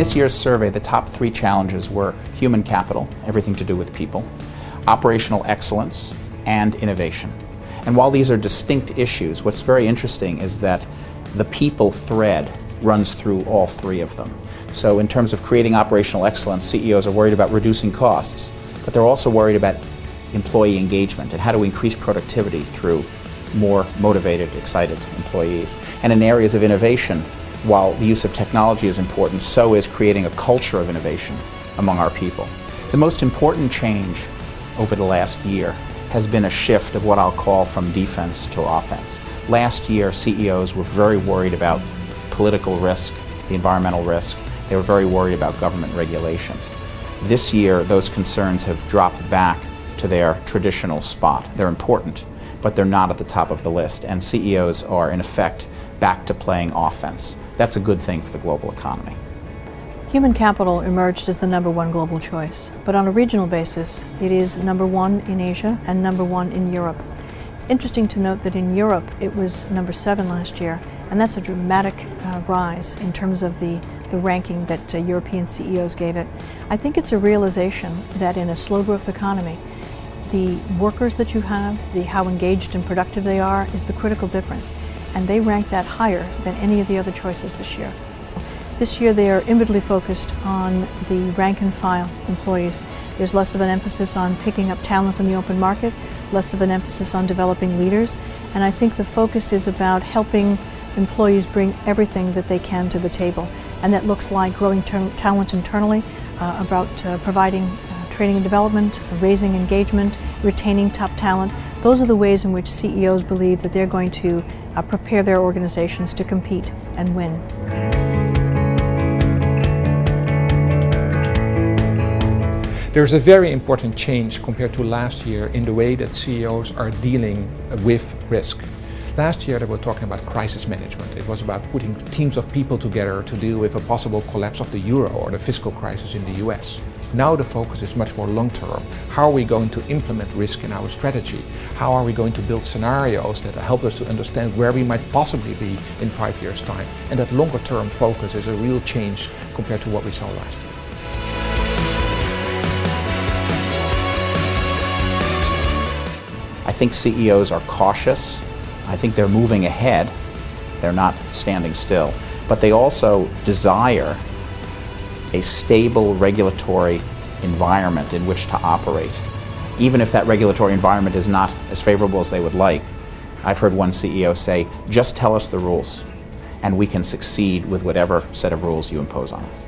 this year's survey, the top 3 challenges were human capital, everything to do with people, operational excellence, and innovation. And while these are distinct issues, what's very interesting is that the people thread runs through all 3 of them. So in terms of creating operational excellence, CEOs are worried about reducing costs, but they're also worried about employee engagement and how to increase productivity through more motivated, excited employees. And in areas of innovation, while the use of technology is important, so is creating a culture of innovation among our people. The most important change over the last year has been a shift of what I'll call from defense to offense. Last year, CEOs were very worried about political risk, the environmental risk. They were very worried about government regulation. This year, those concerns have dropped back to their traditional spot. They're important, but they're not at the top of the list, and CEOs are, in effect, back to playing offense. That's a good thing for the global economy. Human capital emerged as the #1 global choice, but on a regional basis, it is #1 in Asia and #1 in Europe. It's interesting to note that in Europe, it was #7 last year, and that's a dramatic rise in terms of the ranking that European CEOs gave it. I think it's a realization that in a slow growth economy, the workers that you have, how engaged and productive they are, is the critical difference. And they rank that higher than any of the other choices this year. This year they are inwardly focused on the rank and file employees. There's less of an emphasis on picking up talent in the open market, less of an emphasis on developing leaders, and I think the focus is about helping employees bring everything that they can to the table. And that looks like growing talent internally, about providing training and development, raising engagement, retaining top talent. Those are the ways in which CEOs believe that they're going to prepare their organizations to compete and win. There's a very important change compared to last year in the way that CEOs are dealing with risk. Last year they were talking about crisis management. It was about putting teams of people together to deal with a possible collapse of the euro or the fiscal crisis in the US. Now the focus is much more long-term. How are we going to implement risk in our strategy? How are we going to build scenarios that help us to understand where we might possibly be in 5 years' time? And that longer-term focus is a real change compared to what we saw last year. I think CEOs are cautious. I think they're moving ahead. They're not standing still. But they also desire a stable regulatory environment in which to operate. Even if that regulatory environment is not as favorable as they would like. I've heard one CEO say, just tell us the rules and we can succeed with whatever set of rules you impose on us.